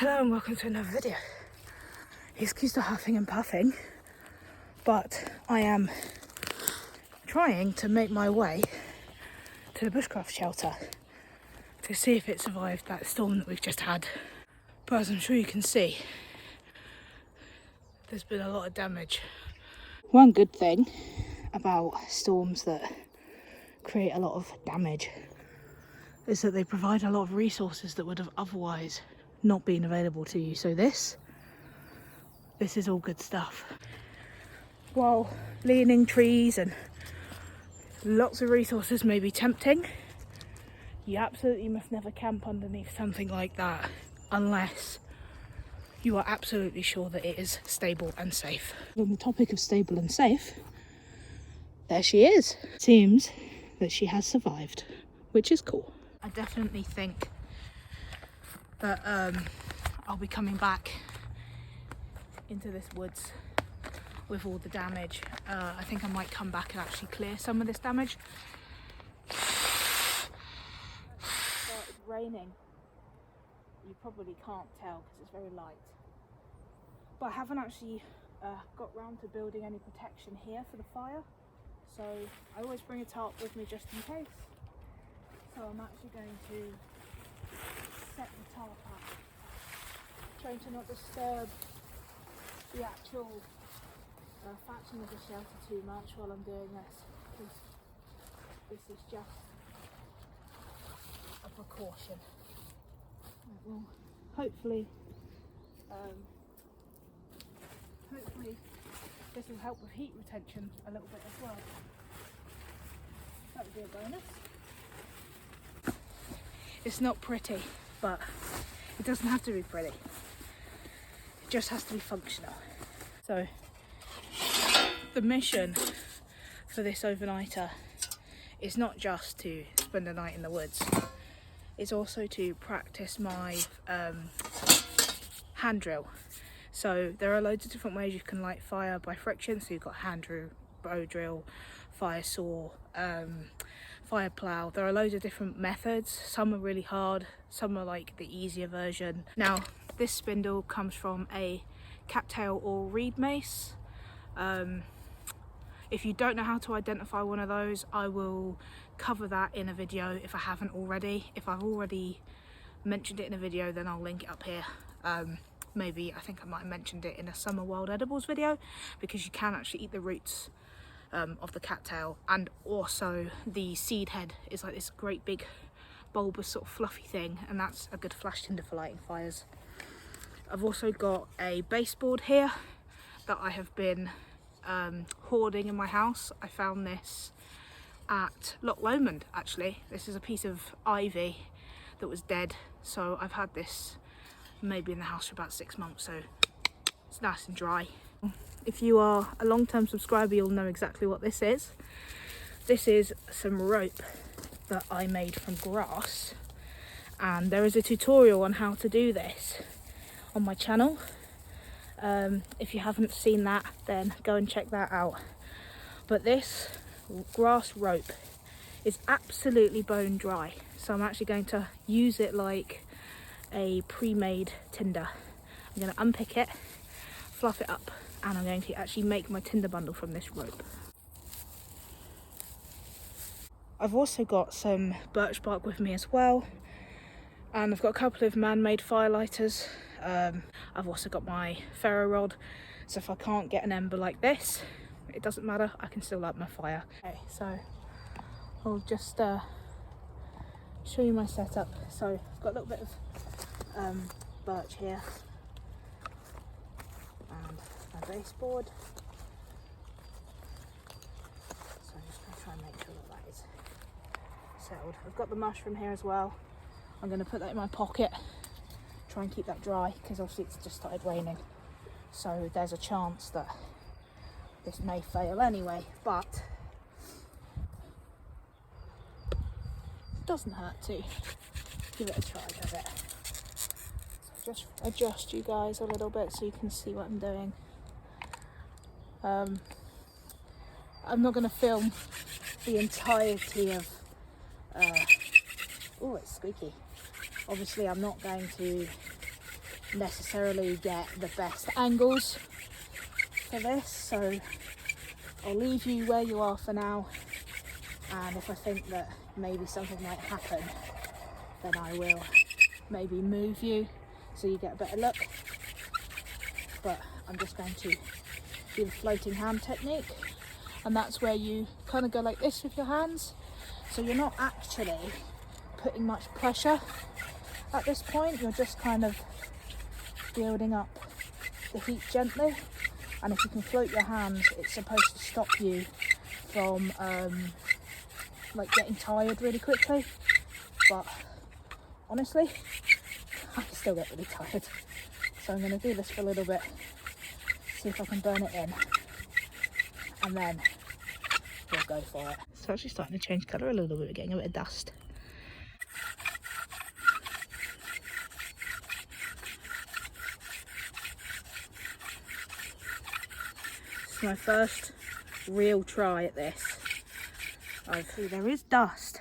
Hello and welcome to another video. Excuse the huffing and puffing, but I am trying to make my way to the bushcraft shelter to see if it survived that storm that we've just had. But as I'm sure you can see, there's been a lot of damage. One good thing about storms that create a lot of damage is that they provide a lot of resources that would have otherwise not been available to you. So this is all good stuff. While leaning trees and lots of resources may be tempting, you absolutely must never camp underneath something like that unless you are absolutely sure that it is stable and safe. On the topic of stable and safe, there she is. Seems that she has survived, which is cool. I definitely think that I'll be coming back into this woods with all the damage. I think I might come back and actually clear some of this damage. So it's raining. You probably can't tell because it's very light. But I haven't actually got round to building any protection here for the fire. So I always bring a tarp with me just in case. So I'm actually going to set the tarp up, trying to not disturb the actual thatching of the shelter too much while I'm doing this, because this is just a precaution. Right, well, hopefully this will help with heat retention a little bit as well. That would be a bonus. It's not pretty, but it doesn't have to be pretty. It just has to be functional. So the mission for this overnighter is not just to spend a night in the woods. It's also to practice my hand drill. So there are loads of different ways you can light fire by friction. So you've got hand drill, bow drill, fire saw, fire plough. There are loads of different methods. Some are really hard, some are like the easier version. Now this spindle comes from a cattail or reed mace. If you don't know how to identify one of those, I will cover that in a video if I haven't already. If I've already mentioned it in a video, then I'll link it up here. Maybe I think I might have mentioned it in a summer wild edibles video, because you can actually eat the roots of the cattail, and also the seed head is like this great big bulbous sort of fluffy thing, and that's a good flash tinder for lighting fires. I've also got a baseboard here that I have been hoarding in my house. I found this at Loch Lomond actually. This is a piece of ivy that was dead, so I've had this maybe in the house for about 6 months, so it's nice and dry. If you are a long-term subscriber, you'll know exactly what this is. This is some rope that I made from grass, and there is a tutorial on how to do this on my channel. If you haven't seen that, then go and check that out. But this grass rope is absolutely bone dry, so I'm actually going to use it like a pre-made tinder. I'm going to unpick it, fluff it up, and I'm going to actually make my tinder bundle from this rope. I've also got some birch bark with me as well, and I've got a couple of man-made firelighters. I've also got my ferro rod, so if I can't get an ember like this, it doesn't matter, I can still light my fire. Okay, so I'll just show you my setup. So I've got a little bit of birch here and my baseboard. So I'm just going to try and make sure that that is settled. I've got the mushroom here as well. I'm going to put that in my pocket, try and keep that dry, because obviously it's just started raining, so there's a chance that this may fail anyway, but it doesn't hurt to give it a try, does it? So just adjust you guys a little bit so you can see what I'm doing. I'm not going to film the entirety of oh, it's squeaky. Obviously I'm not going to necessarily get the best angles for this, so I'll leave you where you are for now, and if I think that maybe something might happen, then I will maybe move you so you get a better look. But I'm just going to do the floating hand technique, and that's where you kind of go like this with your hands, so you're not actually putting much pressure at this point, you're just kind of building up the heat gently. And if you can float your hands, it's supposed to stop you from like getting tired really quickly, but honestly I still get really tired, so I'm going to do this for a little bit, see if I can burn it in, and then we'll go for it. It's actually starting to change colour a little bit, we're getting a bit of dust. This is my first real try at this. There is dust,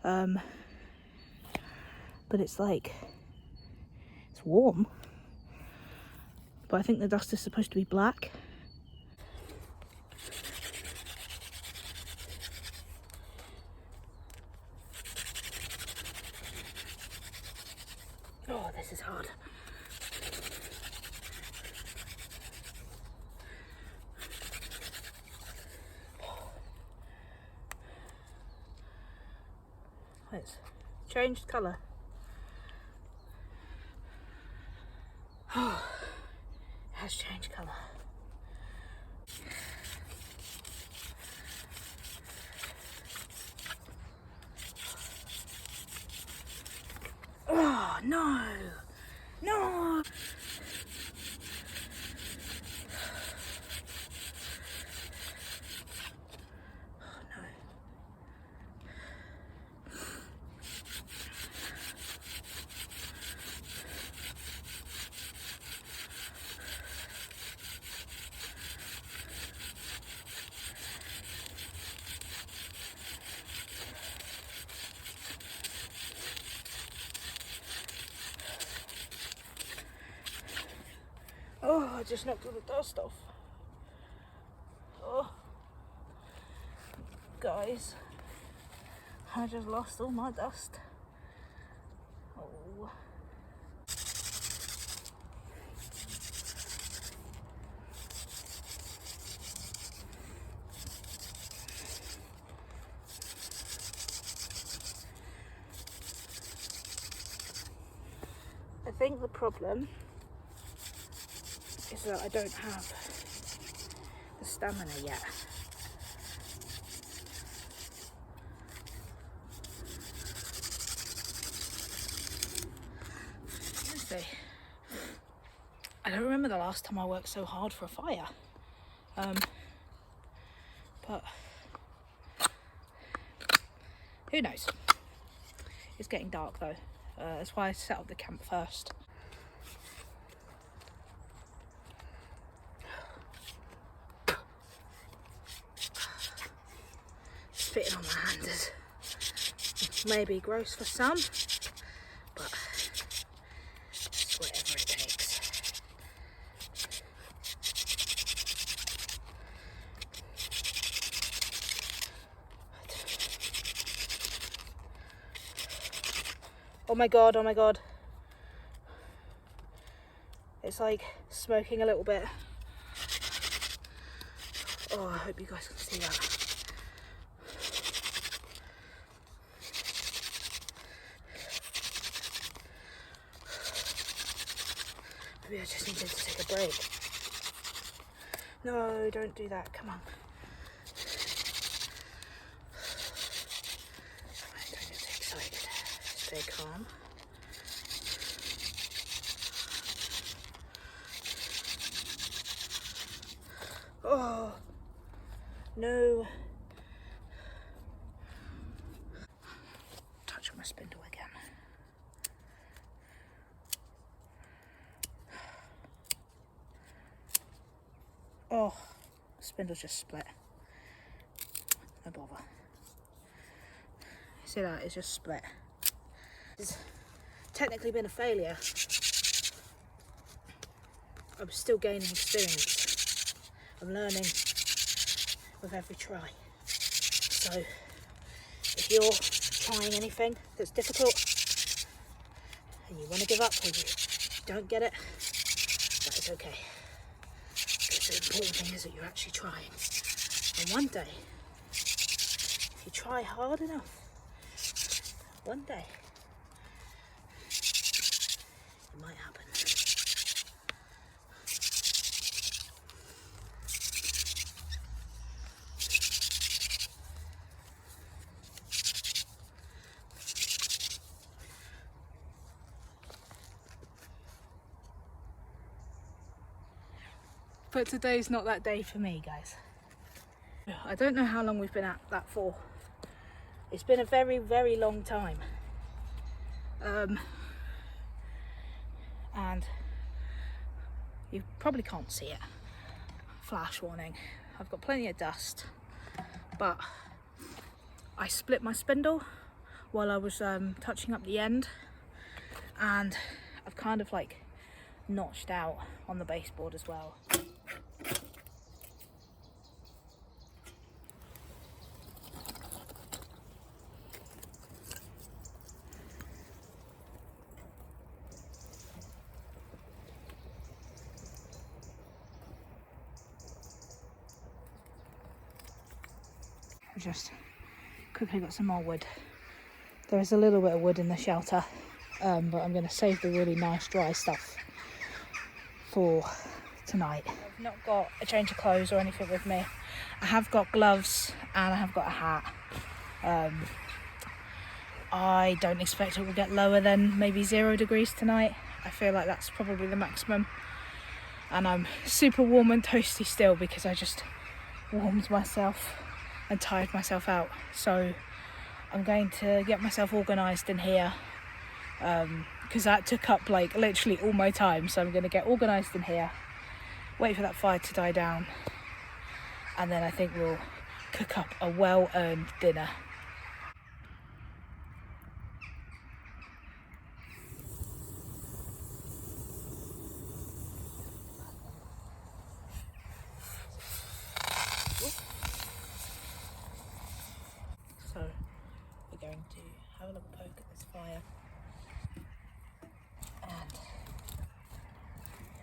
but it's like, it's warm, but I think the dust is supposed to be black. Oh, this is hard. It's changed colour. Oh, it has changed colour. Oh no! No! Oh, I just knocked all the dust off. Oh, guys, I just lost all my dust. Oh. I think the problem is that I don't have the stamina yet. Let's see. I don't remember the last time I worked so hard for a fire. But who knows? It's getting dark though. That's why I set up the camp first. Spitting on my hand is maybe gross for some, but it's whatever it takes. Oh my god, oh my god. It's like smoking a little bit. Oh, I hope you guys can see that. Maybe I just needed to take a break. No, don't do that, come on. Don't get too excited. Stay calm. Oh, no. Touching my spindle again. Oh, the spindle's just split. No bother. See that? It's just split. It's technically been a failure. I'm still gaining experience. I'm learning with every try. So if you're trying anything that's difficult and you want to give up or you don't get it, that is okay. Because the important thing is that you're actually trying. And one day, if you try hard enough, one day, it might happen. But today's not that day for me, guys. I don't know how long we've been at that for. It's been a very, very long time. And you probably can't see it. Flash warning. I've got plenty of dust, but I split my spindle while I was touching up the end, and I've kind of like notched out on the baseboard as well. I've just quickly got some more wood. There is a little bit of wood in the shelter, but I'm going to save the really nice dry stuff for tonight. I've not got a change of clothes or anything with me. I have got gloves and I have got a hat. I don't expect it will get lower than maybe 0 degrees tonight. I feel like that's probably the maximum. And I'm super warm and toasty still because I just warmed myself and tired myself out. So I'm going to get myself organised in here, because that took up like literally all my time. So I'm going to get organised in here, wait for that fire to die down, and then I think we'll cook up a well-earned dinner. So we're going to have a little poke at this fire and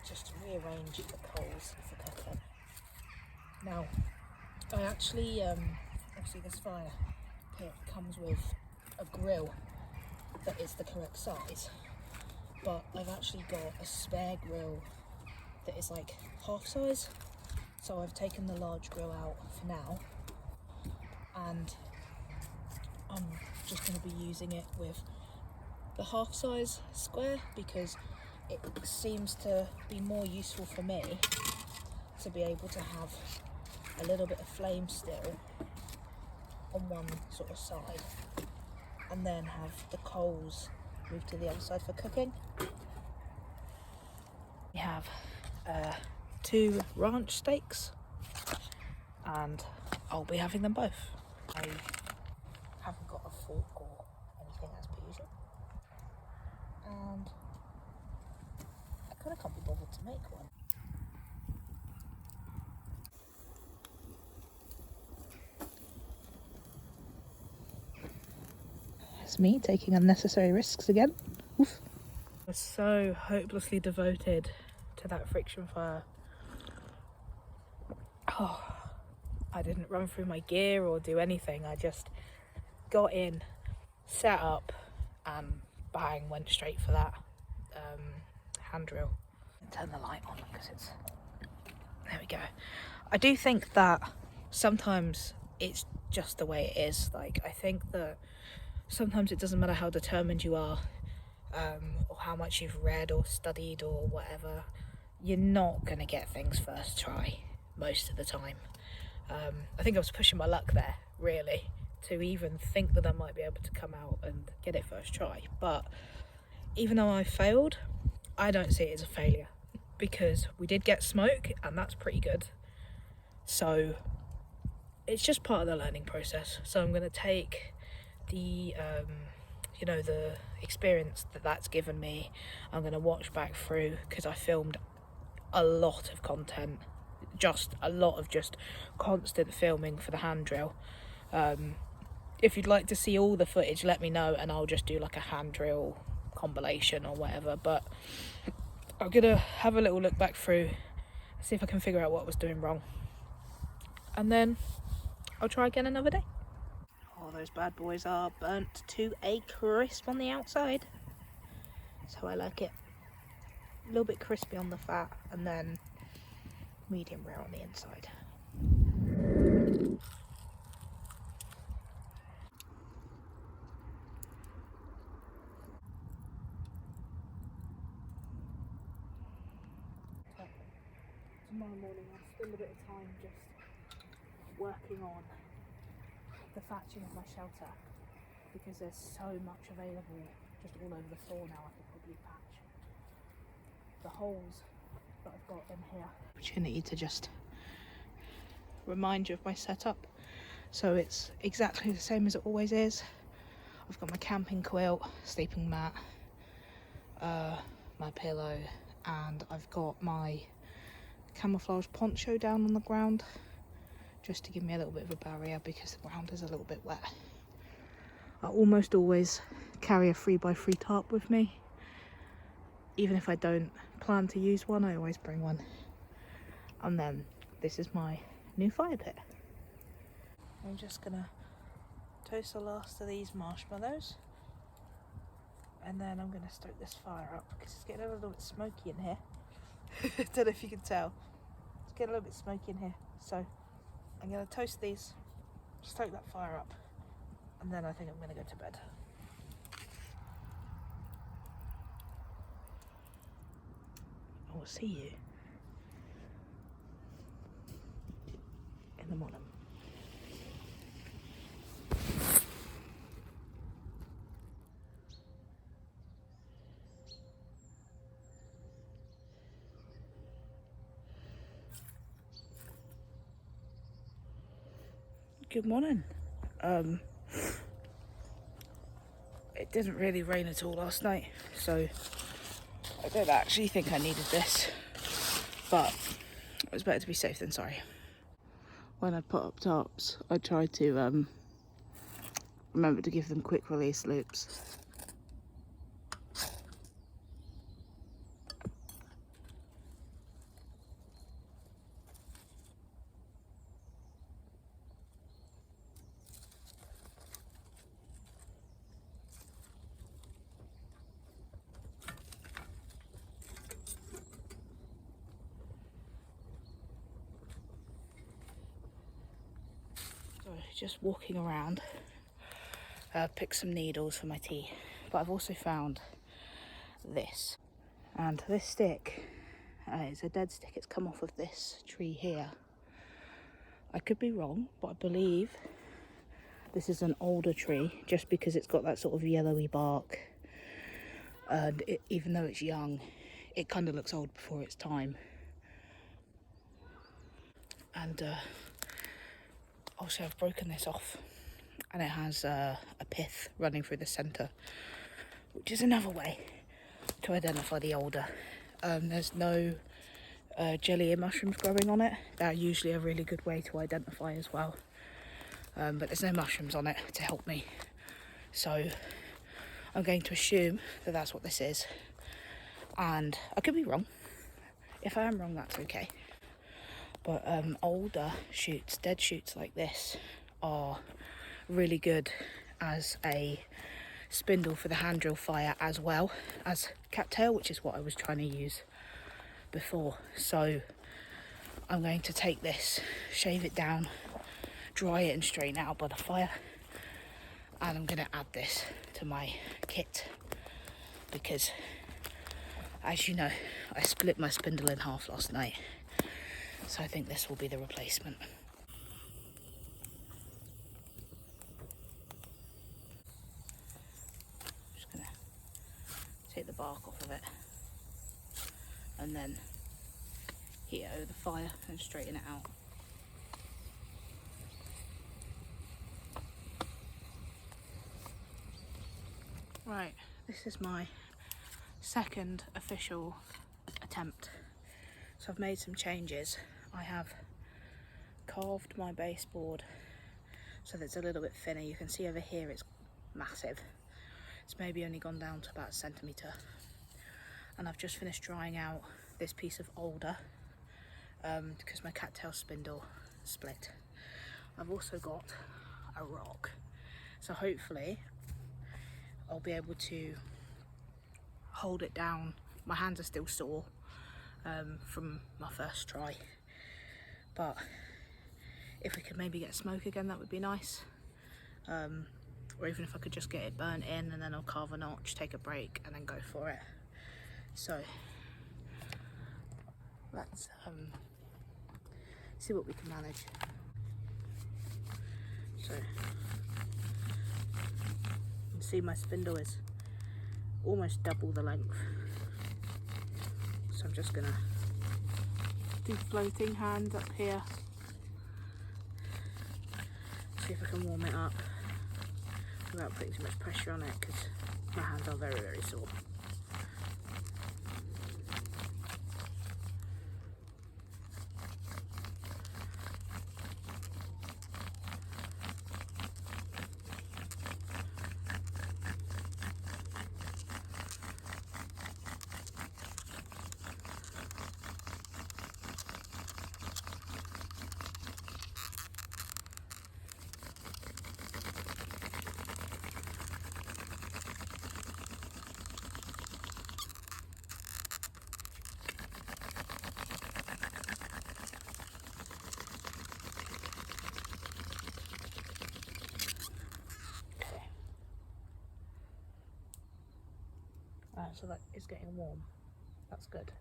just rearrange the coals for cooking. Now, I actually, obviously this fire pit comes with a grill that is the correct size, but I've actually got a spare grill that is like half size, so I've taken the large grill out for now, and I'm just going to be using it with the half size square because it seems to be more useful for me to be able to have a little bit of flame still on one sort of side and then have the coals moved to the other side for cooking. We have 2 ranch steaks and I'll be having them both. I haven't got a fork or anything as per usual, and I kind of can't be bothered to make one. It's me taking unnecessary risks again. Oof. I was so hopelessly devoted to that friction fire. Oh, I didn't run through my gear or do anything. I just got in, set up, and bang, went straight for that hand drill. Turn the light on because it's... There we go. I do think that sometimes it's just the way it is. Like, I think that sometimes it doesn't matter how determined you are, or how much you've read or studied or whatever, you're not going to get things first try most of the time. I think I was pushing my luck there, really, to even think that I might be able to come out and get it first try. But even though I failed, I don't see it as a failure because we did get smoke and that's pretty good. So it's just part of the learning process. So I'm going to take the experience that that's given me. I'm going to watch back through because I filmed a lot of content, just a lot of just constant filming for the hand drill. If you'd like to see all the footage, let me know and I'll just do like a hand drill compilation or whatever. But I'm gonna have a little look back through, see if I can figure out what I was doing wrong, and then I'll try again another day. Oh, those bad boys are burnt to a crisp on the outside, so I like it. A little bit crispy on the fat and then medium rare on the inside. Tomorrow morning I'll spend a bit of time just working on the thatching of my shelter, because there's so much available just all over the floor now. I could probably patch the holes that I've got in here. Opportunity to just remind you of my setup. So it's exactly the same as it always is. I've got my camping quilt, sleeping mat, my pillow, and I've got my camouflage poncho down on the ground just to give me a little bit of a barrier because the ground is a little bit wet. I almost always carry a 3x3 tarp with me. Even if I don't plan to use one, I always bring one. And then this is my new fire pit. I'm just gonna toast the last of these marshmallows, and then I'm gonna stoke this fire up because it's getting a little bit smoky in here. Don't know if you can tell. It's getting a little bit smoky in here. So I'm gonna toast these, stoke that fire up, and then I think I'm gonna go to bed. I will see you in the morning. Good morning. It didn't really rain at all last night, so I don't actually think I needed this, but it was better to be safe than sorry. When I put up tarps, I try to remember to give them quick release loops. So just walking around, pick some needles for my tea, but I've also found this, and this stick is a dead stick. It's come off of this tree here. I could be wrong, but I believe this is an older tree just because it's got that sort of yellowy bark, and even though it's young, it kind of looks old before its time. And also I've broken this off, and it has a pith running through the centre, which is another way to identify the older. There's no jelly mushrooms growing on it. They're usually a really good way to identify as well, but there's no mushrooms on it to help me, so I'm going to assume that that's what this is, and I could be wrong. If I am wrong, that's okay. But older shoots, dead shoots like this, are really good as a spindle for the hand drill fire, as well as cattail, which is what I was trying to use before. So I'm going to take this, shave it down, dry it and straighten it out by the fire, and I'm going to add this to my kit because, as you know, I split my spindle in half last night, so I think this will be the replacement. Just going to take the bark off of it and then heat it over the fire and straighten it out. Right, this is my second official attempt. So I've made some changes. I have carved my baseboard so that it's a little bit thinner. You can see over here it's massive. It's maybe only gone down to about a centimetre. And I've just finished drying out this piece of alder because my cattail spindle split. I've also got a rock. So hopefully I'll be able to hold it down. My hands are still sore from my first try. But if we could maybe get smoke again, that would be nice. Or even if I could just get it burnt in and then I'll carve a notch, take a break and then go for it. So let's see what we can manage. So you can see my spindle is almost double the length. So I'm just gonna do floating hands up here. See if I can warm it up without putting too much pressure on it, because my hands are very, very sore. So that is getting warm. That's good.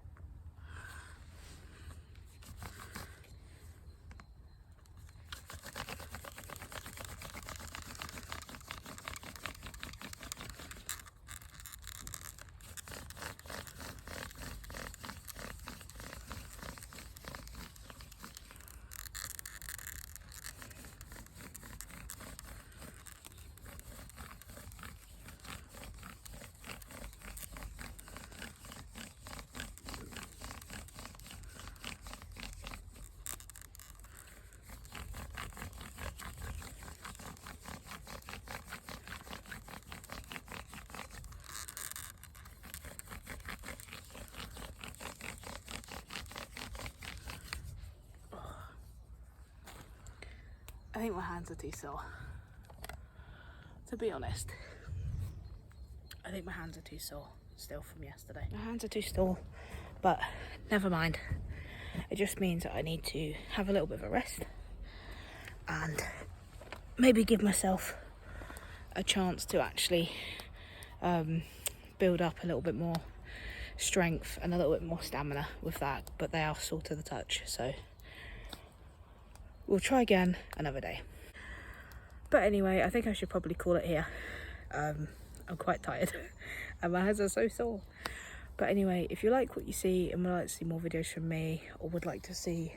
I think my hands are too sore. To be honest, I think my hands are too sore still from yesterday. My hands are too sore, but never mind. It just means that I need to have a little bit of a rest and maybe give myself a chance to actually build up a little bit more strength and a little bit more stamina with that, but they are sore to the touch, so we'll try again another day. But anyway, I think I should probably call it here. I'm quite tired and my hands are so sore. But anyway, if you like what you see and would like to see more videos from me, or would like to see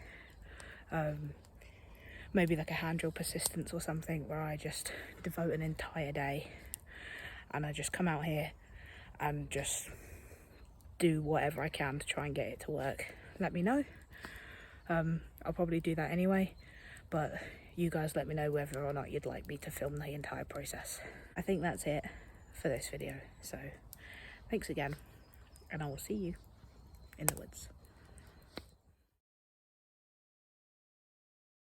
maybe like a hand drill persistence or something where I just devote an entire day and I just come out here and just do whatever I can to try and get it to work, let me know. I'll probably do that anyway, but you guys let me know whether or not you'd like me to film the entire process. I think that's it for this video, so thanks again, and I will see you in the woods.